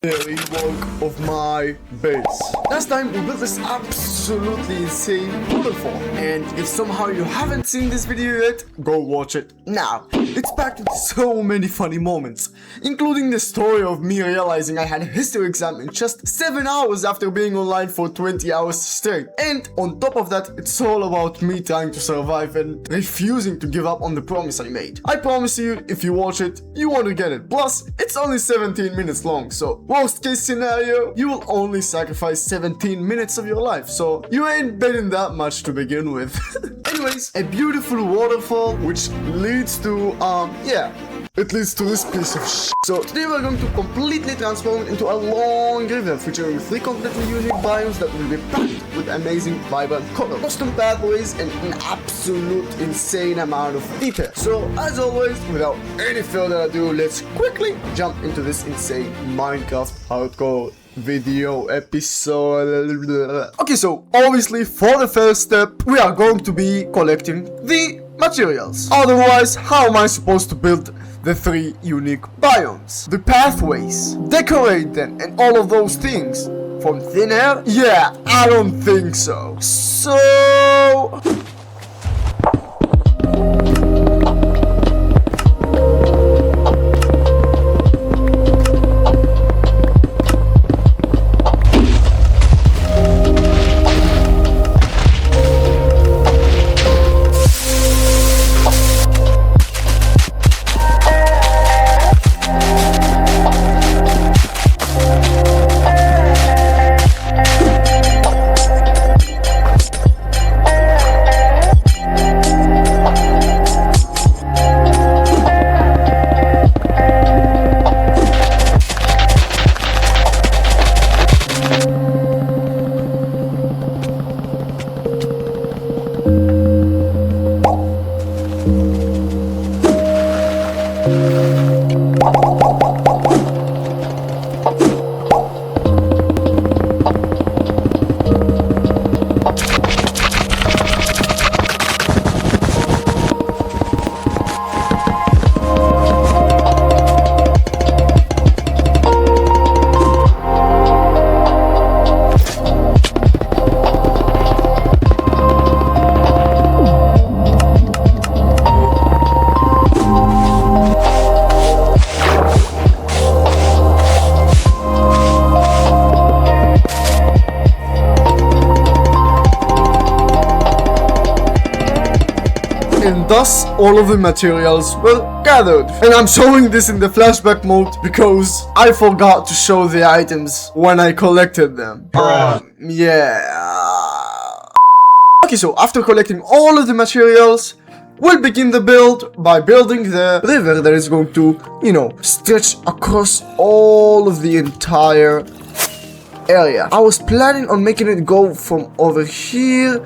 rework of my base. Last time we built this absolutely insane waterfall, and if somehow you haven't seen this video yet, go watch it now. It's packed with so many funny moments, including the story of me realizing I had a history exam in just 7 hours after being online for 20 hours straight. And on top of that, it's all about me trying to survive and refusing to give up on the promise I made. I promise you, if you watch it, you want to get it. Plus, it's only 17 minutes long, so worst case scenario, you will only sacrifice 17 minutes of your life, so you ain't betting that much to begin with. Anyways, a beautiful waterfall which leads to, it leads to this piece of shit. So today we're going to completely transform it into a long river featuring 3 completely unique biomes that will be packed with amazing vibrant colors, custom pathways, and an absolute insane amount of detail. So as always, without any further ado, let's quickly jump into this insane Minecraft hardcore video episode. Okay, so obviously for the first step, we are going to be collecting the materials. Otherwise, how am I supposed to build the 3 unique biomes? The pathways, decorate them, and all of those things from thin air? Yeah, I don't think so. So and thus all of the materials were gathered. And I'm showing this in the flashback mode because I forgot to show the items when I collected them. Okay, so after collecting all of the materials, we'll begin the build by building the river that is going to, stretch across all of the entire area. I was planning on making it go from over here,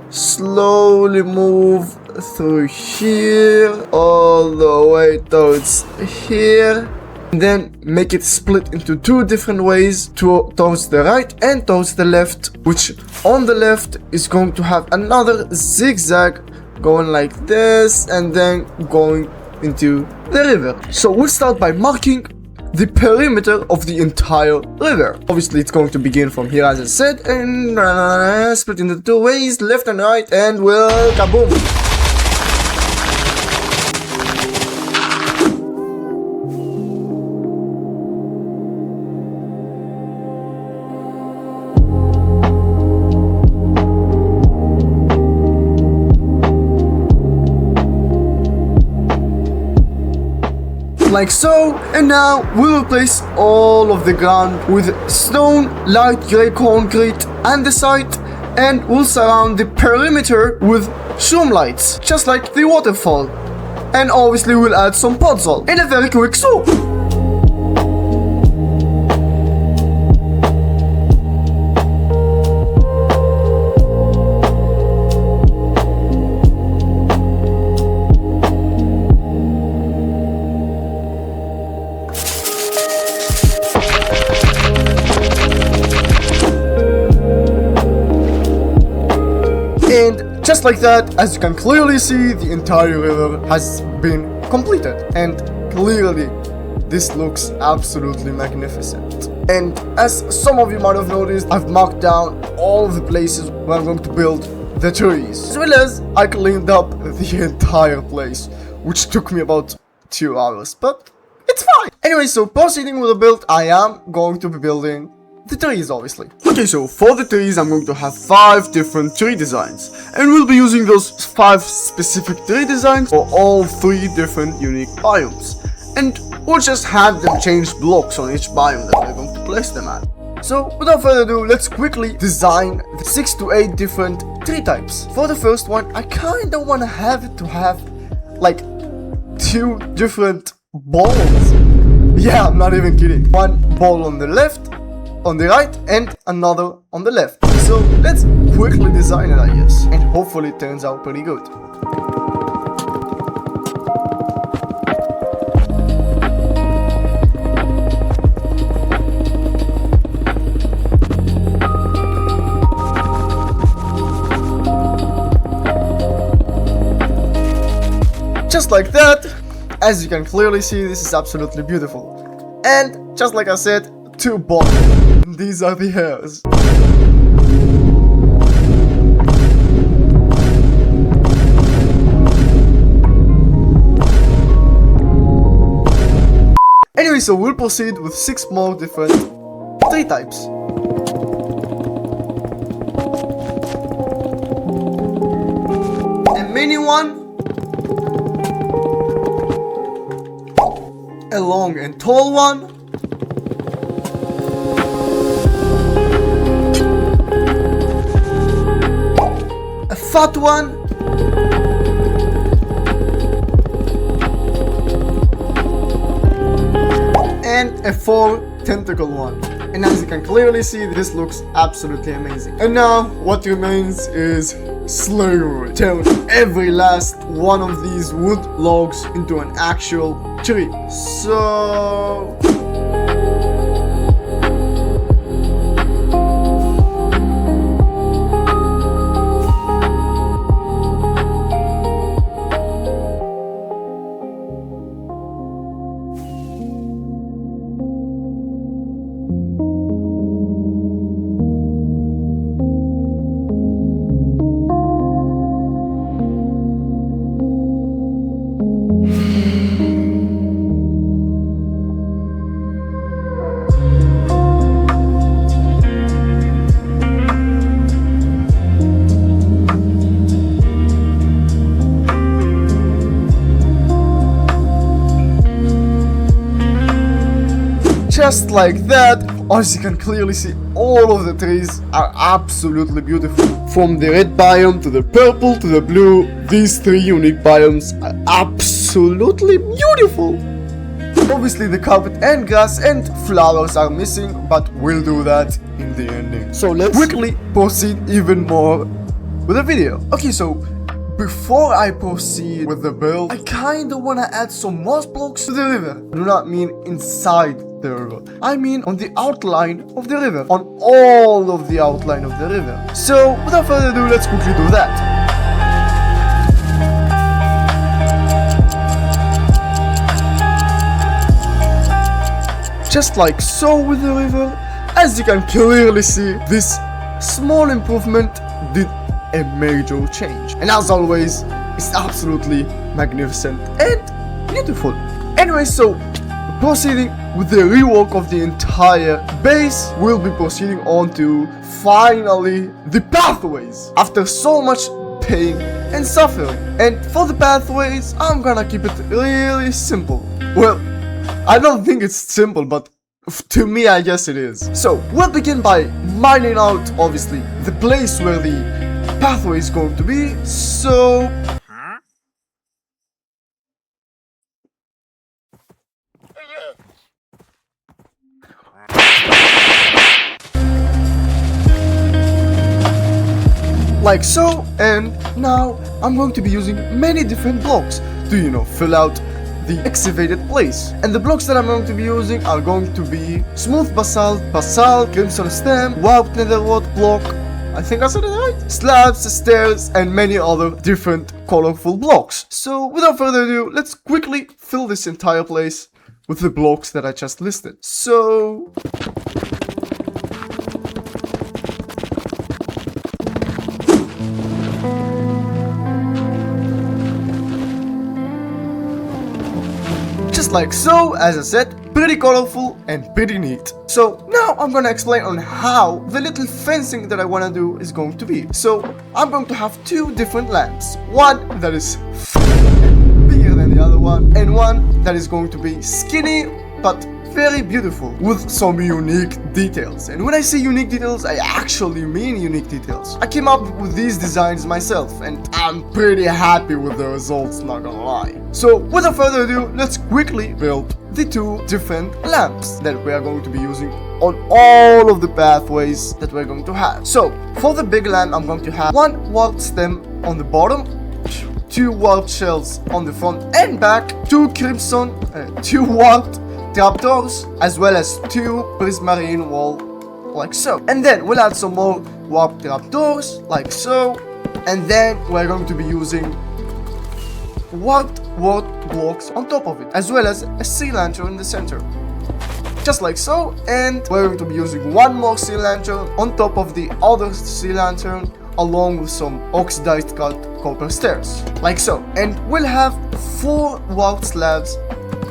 slowly move through here all the way towards here, and then make it split into 2 different ways, towards the right and towards the left, which on the left is going to have another zigzag going like this and then going into the river. So we'll start by marking the perimeter of the entire river. Obviously it's going to begin from here, as I said, and split into 2 ways, left and right, and we'll kaboom. Like so, and now we will place all of the ground with stone, light grey concrete and the site, and we'll surround the perimeter with shroom lights, just like the waterfall. And obviously we'll add some puzzle in a very quick swoop. And just like that, as you can clearly see, the entire river has been completed. And clearly, this looks absolutely magnificent. And as some of you might have noticed, I've marked down all of the places where I'm going to build the trees. As well as I cleaned up the entire place, which took me about 2 hours, but it's fine. Anyway, so proceeding with the build, I am going to be building the trees, obviously. Okay, so for the trees, I'm going to have 5 different tree designs, and we'll be using those 5 specific tree designs for all 3 different unique biomes. And we'll just have them change blocks on each biome that we're going to place them at. So without further ado, let's quickly design the 6 to 8 different tree types. For the first one, I kinda wanna have it to have like 2 different balls. Yeah, I'm not even kidding. One ball on the left, on the right, and another on the left. So let's quickly design it, I guess, and hopefully it turns out pretty good. Just like that. As you can clearly see, this is absolutely beautiful. And just like I said, 2 balls. These are the hairs. Anyway, so we'll proceed with 6 more different tree types. A mini one, a long and tall one, a fat one, and a 4 tentacle one. And as you can clearly see, this looks absolutely amazing. And now what remains is slavery. Turn every last one of these wood logs into an actual tree. So just like that, as you can clearly see, all of the trees are absolutely beautiful. From the red biome to the purple to the blue, these 3 unique biomes are absolutely beautiful. Obviously the carpet and grass and flowers are missing, but we'll do that in the ending. So let's quickly proceed even more with the video. Okay, so before I proceed with the build, I kinda wanna add some moss blocks to the river. I do not mean inside the river, I mean on the outline of the river, on all of the outline of the river. So without further ado, let's quickly do that. Just like so with the river, as you can clearly see, this small improvement did a major change. And as always, it's absolutely magnificent and beautiful. Anyway, so proceeding with the rework of the entire base, we'll be proceeding on to finally the pathways. After so much pain and suffering. And for the pathways, I'm gonna keep it really simple. Well, I don't think it's simple, but to me, I guess it is. So we'll begin by mining out, obviously, the place where the pathway is going to be. So like so, and now I'm going to be using many different blocks to, you know, fill out the excavated place. And the blocks that I'm going to be using are going to be smooth basalt, crimson stem, warped netherwort block, I think I said it right, slabs, stairs, and many other different colorful blocks. So without further ado, let's quickly fill this entire place with the blocks that I just listed. So just like so, as I said, pretty colorful and pretty neat. So now I'm gonna explain on how the little fencing that I wanna do is going to be. So I'm going to have two different lamps, one that is bigger than the other one, and one that is going to be skinny but very beautiful with some unique details. And when I say unique details, I actually mean unique details. I came up with these designs myself and I'm pretty happy with the results, not gonna lie. So without further ado, let's quickly build the two different lamps that we are going to be using on all of the pathways that we're going to have. So for the big lamp, I'm going to have one warped stem on the bottom, two warped shells on the front and back, two warped trapdoors, as well as two prismarine wall, like so. And then we'll add some more warped trapdoors, like so. And then we're going to be using warped wall blocks on top of it, as well as a sea lantern in the center, just like so. And we're going to be using one more sea lantern on top of the other sea lantern, along with some oxidized cut copper stairs, like so. And we'll have 4 warped slabs,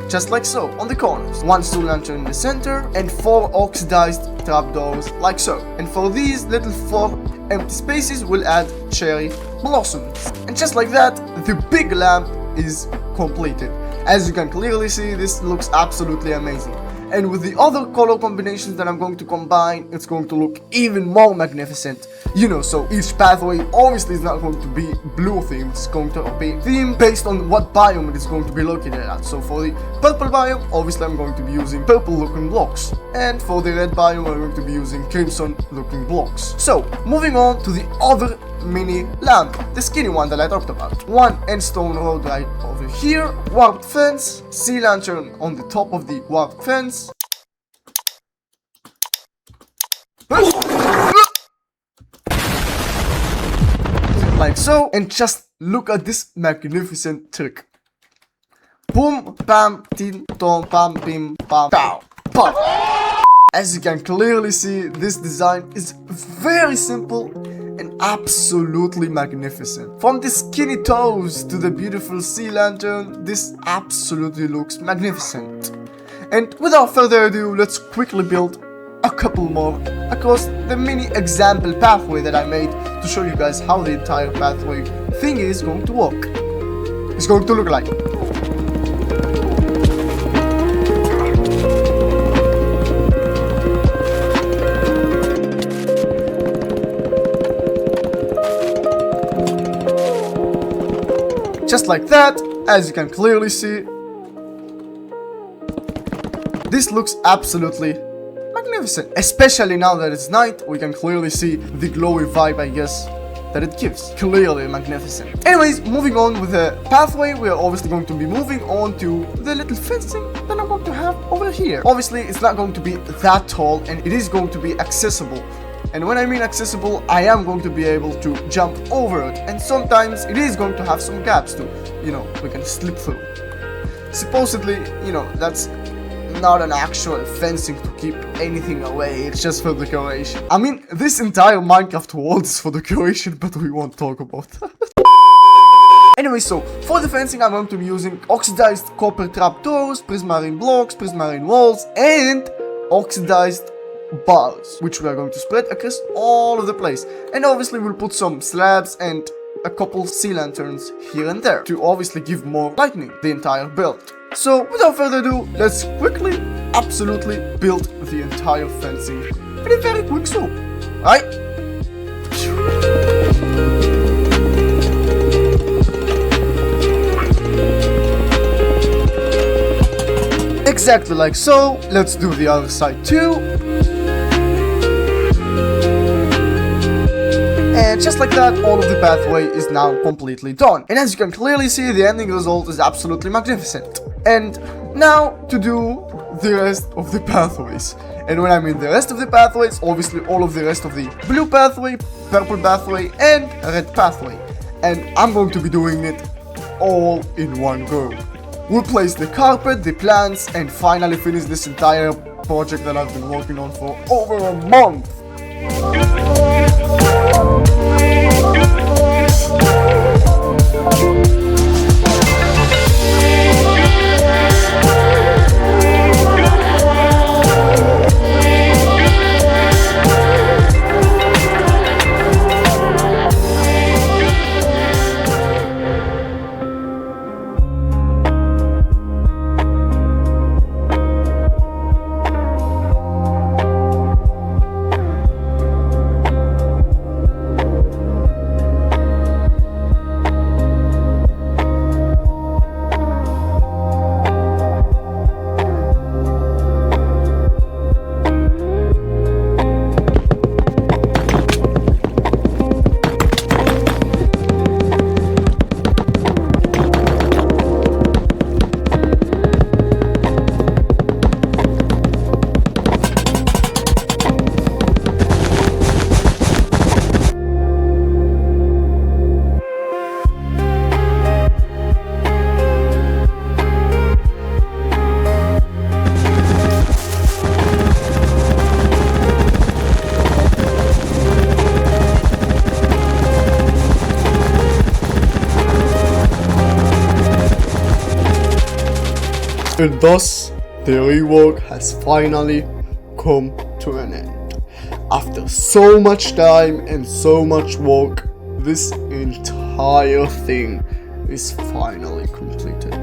just like so, on the corners, one sea lantern in the center, and 4 oxidized trapdoors, like so. And for these little 4 empty spaces, we'll add cherry blossoms. And just like that, the big lamp is completed. As you can clearly see, this looks absolutely amazing. And with the other color combinations that I'm going to combine, it's going to look even more magnificent. You know, so each pathway obviously is not going to be blue themed, it's going to be themed based on what biome it is going to be located at. So for the purple biome, obviously I'm going to be using purple looking blocks. And for the red biome, I'm going to be using crimson looking blocks. So, moving on to the other mini lamp, the skinny one that I talked about. One end stone road right over here, warped fence, sea lantern on the top of the warped fence. Like so, and just look at this magnificent trick. Boom, bam, tin, tom, bam, bim, bam, pow, pow. As you can clearly see, this design is very simple and absolutely magnificent. From the skinny toes to the beautiful sea lantern, this absolutely looks magnificent. And without further ado, let's quickly build a couple more across the mini example pathway that I made to show you guys how the entire pathway thing is going to work. It's going to look like. Just like that, as you can clearly see, this looks absolutely magnificent. Especially now that it's night, we can clearly see the glowy vibe, I guess, that it gives. Clearly magnificent. Anyways, moving on with the pathway, we are obviously going to be moving on to the little fencing that I'm going to have over here. Obviously, it's not going to be that tall and it is going to be accessible. And when I mean accessible, I am going to be able to jump over it. And sometimes it is going to have some gaps too. You know, we can slip through. Supposedly, you know, that's not an actual fencing to keep anything away. It's just for decoration. I mean, this entire Minecraft world is for decoration, but we won't talk about that. Anyway, so for the fencing, I'm going to be using oxidized copper trapdoors, prismarine blocks, prismarine walls, and oxidized bars, which we are going to spread across all of the place. And obviously we'll put some slabs and a couple sea lanterns here and there to obviously give more lightning the entire build. So without further ado, let's quickly, absolutely build the entire fencing in a very quick swoop, right? Exactly like so. Let's do the other side too. And just like that, all of the pathway is now completely done. And as you can clearly see, the ending result is absolutely magnificent. And now to do the rest of the pathways. And when I mean the rest of the pathways, obviously all of the rest of the blue pathway, purple pathway, and red pathway. And I'm going to be doing it all in one go. We'll place the carpet, the plants, and finally finish this entire project that I've been working on for over a month. And thus, the rework has finally come to an end. After so much time and so much work, this entire thing is finally completed.